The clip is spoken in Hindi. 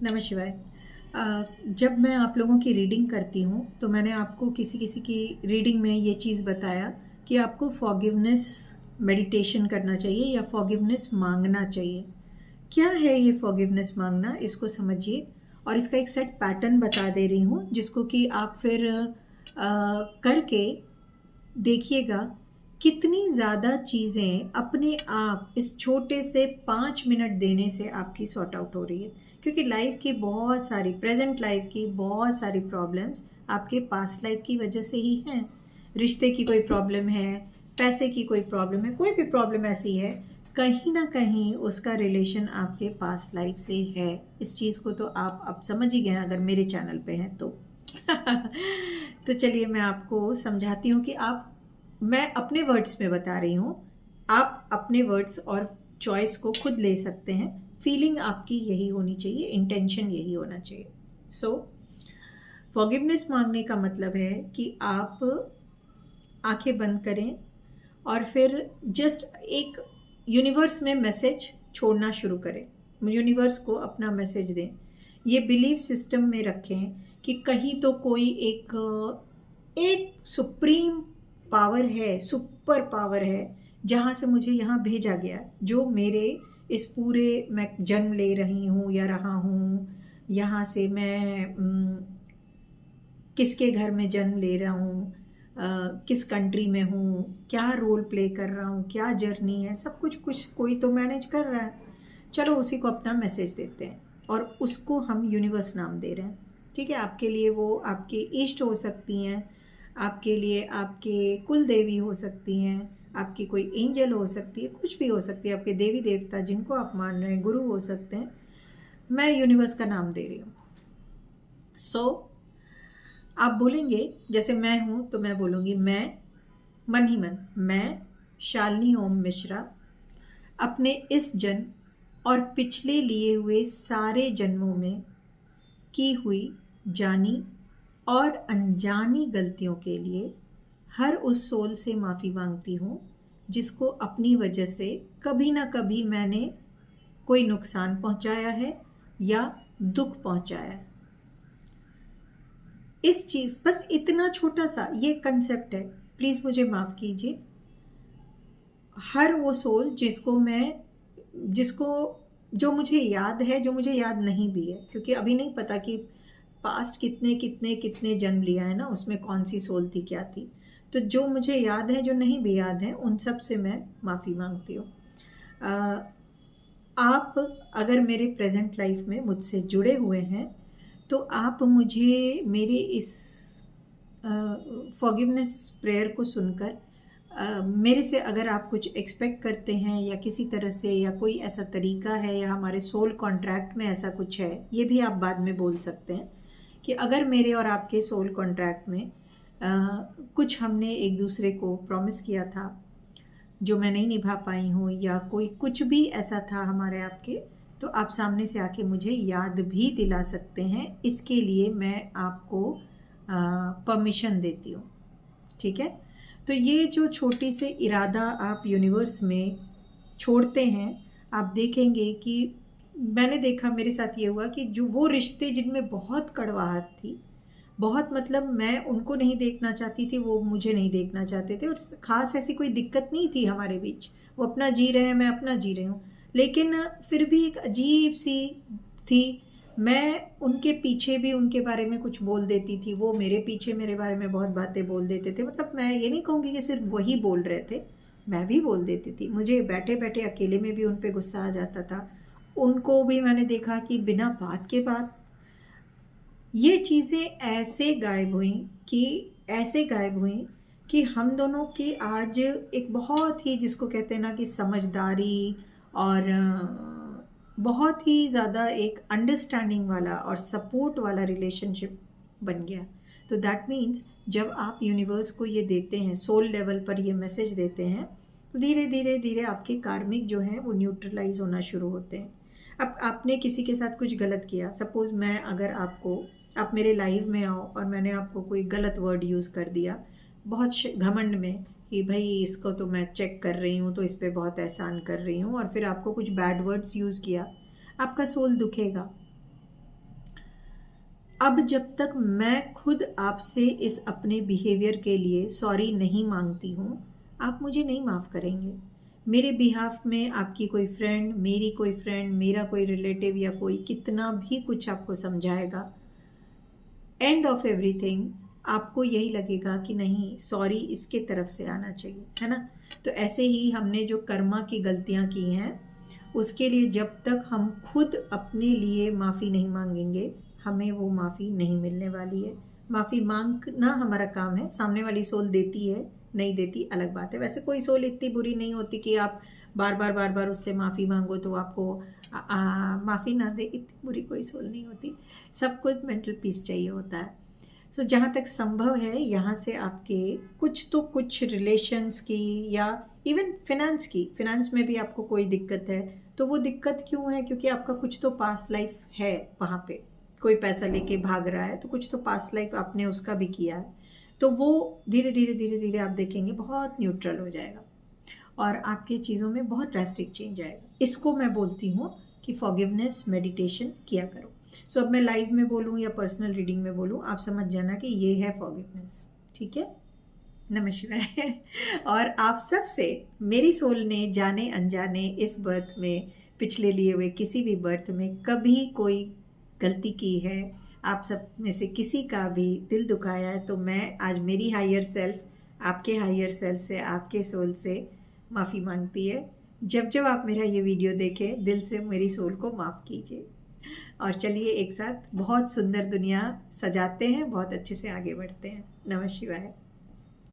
नमः शिवाय। जब मैं आप लोगों की रीडिंग करती हूँ तो मैंने आपको किसी किसी की रीडिंग में ये चीज़ बताया कि आपको फॉरगिवनेस मेडिटेशन करना चाहिए या फॉरगिवनेस मांगना चाहिए। क्या है ये फॉरगिवनेस मांगना, इसको समझिए और इसका एक सेट पैटर्न बता दे रही हूँ जिसको कि आप फिर करके देखिएगा कितनी ज़्यादा चीज़ें अपने आप इस छोटे से 5 मिनट देने से आपकी सॉर्ट आउट हो रही है। क्योंकि लाइफ की बहुत सारी, प्रेजेंट लाइफ की बहुत सारी प्रॉब्लम्स आपके पास्ट लाइफ की वजह से ही हैं। रिश्ते की कोई प्रॉब्लम है, पैसे की कोई प्रॉब्लम है, कोई भी प्रॉब्लम ऐसी है, कहीं ना कहीं उसका रिलेशन आपके पास्ट लाइफ से है। इस चीज़ को तो आप अब समझ ही गए हैं अगर मेरे चैनल पे हैं तो। तो चलिए मैं आपको समझाती हूँ कि मैं अपने वर्ड्स में बता रही हूँ, आप अपने वर्ड्स और चॉइस को खुद ले सकते हैं। फीलिंग आपकी यही होनी चाहिए, इंटेंशन यही होना चाहिए। सो फॉरगिवनेस मांगने का मतलब है कि आप आंखें बंद करें और फिर जस्ट एक यूनिवर्स में मैसेज छोड़ना शुरू करें। यूनिवर्स को अपना मैसेज दें, ये बिलीफ सिस्टम में रखें कि कहीं तो कोई एक सुप्रीम पावर है, सुपर पावर है, जहाँ से मुझे यहाँ भेजा गया, जो मेरे इस पूरे, मैं जन्म ले रही हूँ या रहा हूँ, यहाँ से मैं किसके घर में जन्म ले रहा हूँ, किस कंट्री में हूँ, क्या रोल प्ले कर रहा हूँ, क्या जर्नी है, सब कुछ कोई तो मैनेज कर रहा है। चलो उसी को अपना मैसेज देते हैं और उसको हम यूनिवर्स नाम दे रहे हैं। ठीक है, आपके लिए वो आपके इष्ट हो सकती हैं, आपके लिए आपके कुल देवी हो सकती हैं, आपकी कोई एंजल हो सकती है, कुछ भी हो सकती है, आपके देवी देवता जिनको आप मान रहे हैं, गुरु हो सकते हैं। मैं यूनिवर्स का नाम दे रही हूँ। सो आप बोलेंगे, जैसे मैं हूँ तो मैं बोलूँगी, मैं मन ही मन, मैं शालिनी ओम मिश्रा अपने इस जन्म और पिछले लिए हुए सारे जन्मों में की हुई जानी और अनजानी गलतियों के लिए हर उस सोल से माफ़ी मांगती हूँ जिसको अपनी वजह से कभी ना कभी मैंने कोई नुकसान पहुँचाया है या दुख पहुँचाया है। इस चीज़, बस इतना छोटा सा ये कंसेप्ट है, प्लीज़ मुझे माफ़ कीजिए। हर वो सोल जिसको जो मुझे याद है, जो मुझे याद नहीं भी है, क्योंकि अभी नहीं पता कि पास्ट कितने कितने कितने जन्म लिया है ना, उसमें कौन सी सोल थी, क्या थी। तो जो मुझे याद है, जो नहीं भी याद है, उन सब से मैं माफ़ी मांगती हूँ। आप अगर मेरे प्रेजेंट लाइफ में मुझसे जुड़े हुए हैं तो आप मुझे मेरे इस फॉरगिवनेस प्रेयर को सुनकर मेरे से अगर आप कुछ एक्सपेक्ट करते हैं या किसी तरह से, या कोई ऐसा तरीका है या हमारे सोल कॉन्ट्रैक्ट में ऐसा कुछ है, ये भी आप बाद में बोल सकते हैं कि अगर मेरे और आपके सोल कॉन्ट्रैक्ट में कुछ हमने एक दूसरे को प्रॉमिस किया था जो मैं नहीं निभा पाई हूँ, या कोई कुछ भी ऐसा था हमारे आपके, तो आप सामने से आके मुझे याद भी दिला सकते हैं। इसके लिए मैं आपको परमिशन देती हूँ। ठीक है, तो ये जो छोटी से इरादा आप यूनिवर्स में छोड़ते हैं, आप देखेंगे कि मैंने देखा, मेरे साथ ये हुआ कि जो वो रिश्ते जिनमें बहुत कड़वाहट थी, बहुत, मतलब मैं उनको नहीं देखना चाहती थी, वो मुझे नहीं देखना चाहते थे, और ख़ास ऐसी कोई दिक्कत नहीं थी हमारे बीच, वो अपना जी रहे हैं, मैं अपना जी रही हूँ, लेकिन फिर भी एक अजीब सी थी। मैं उनके पीछे भी उनके बारे में कुछ बोल देती थी, वो मेरे पीछे मेरे बारे में बहुत बातें बोल देते थे। मतलब मैं ये नहीं कहूँगी कि सिर्फ वही बोल रहे थे, मैं भी बोल देती थी। मुझे बैठे बैठे अकेले में भी उन पे गुस्सा आ जाता था। उनको भी मैंने देखा कि बिना बात के बाद ये चीज़ें ऐसे गायब हुई कि हम दोनों की आज एक बहुत ही, जिसको कहते हैं ना कि समझदारी और बहुत ही ज़्यादा एक अंडरस्टैंडिंग वाला और सपोर्ट वाला रिलेशनशिप बन गया। तो दैट मीन्स जब आप यूनिवर्स को ये देते हैं, सोल लेवल पर ये मैसेज देते हैं, तो धीरे धीरे धीरे आपके कार्मिक जो हैं वो न्यूट्रलाइज होना शुरू होते हैं। अब आपने किसी के साथ कुछ गलत किया, सपोज़ मैं अगर आप मेरे लाइव में आओ और मैंने आपको कोई गलत वर्ड यूज़ कर दिया बहुत घमंड में कि भाई इसको तो मैं चेक कर रही हूँ, तो इस पर बहुत एहसान कर रही हूँ, और फिर आपको कुछ बैड वर्ड्स यूज़ किया, आपका सोल दुखेगा। अब जब तक मैं खुद आपसे इस अपने बिहेवियर के लिए सॉरी नहीं मांगती हूँ, आप मुझे नहीं माफ़ करेंगे। मेरे बिहाफ में आपकी कोई फ्रेंड, मेरी कोई फ्रेंड, मेरा कोई रिलेटिव या कोई कितना भी कुछ आपको समझाएगा, एंड ऑफ एवरीथिंग आपको यही लगेगा कि नहीं, सॉरी इसके तरफ से आना चाहिए, है ना। तो ऐसे ही हमने जो कर्मा की गलतियाँ की हैं, उसके लिए जब तक हम खुद अपने लिए माफ़ी नहीं मांगेंगे, हमें वो माफ़ी नहीं मिलने वाली है। माफ़ी मांगना हमारा काम है, सामने वाली सोल देती है नहीं देती अलग बात है। वैसे कोई सोल इतनी बुरी नहीं होती कि आप बार बार उससे माफ़ी मांगो तो आपको माफ़ी ना दे, इतनी बुरी कोई सोल नहीं होती। सब कुछ मेंटल पीस चाहिए होता है। सो जहाँ तक संभव है, यहाँ से आपके कुछ रिलेशंस की या इवन फिनेंस में भी आपको कोई दिक्कत है, तो वो दिक्कत क्यों है? क्योंकि आपका कुछ तो पास्ट लाइफ है वहाँ पे। कोई पैसा लेके भाग रहा है तो कुछ तो पास्ट लाइफ आपने उसका भी किया है, तो वो धीरे धीरे आप देखेंगे बहुत न्यूट्रल हो जाएगा और आपके चीज़ों में बहुत ड्रास्टिक चेंज आएगा। इसको मैं बोलती हूँ कि फॉरगिवनेस मेडिटेशन किया करो। सो अब मैं लाइव में बोलूँ या पर्सनल रीडिंग में बोलूँ, आप समझ जाना कि ये है फॉरगिवनेस। ठीक है, नमस्कार। और आप सब से मेरी सोल ने जाने अनजाने इस बर्थ में, पिछले लिए हुए किसी भी बर्थ में कभी कोई गलती की है, आप सब में से किसी का भी दिल दुखाया है, तो मैं आज मेरी हायर सेल्फ, आपके हायर सेल्फ से, आपके सोल से माफ़ी मांगती है। जब आप मेरा ये वीडियो देखें, दिल से मेरी सोल को माफ़ कीजिए और चलिए एक साथ बहुत सुंदर दुनिया सजाते हैं, बहुत अच्छे से आगे बढ़ते हैं। नमः शिवाय।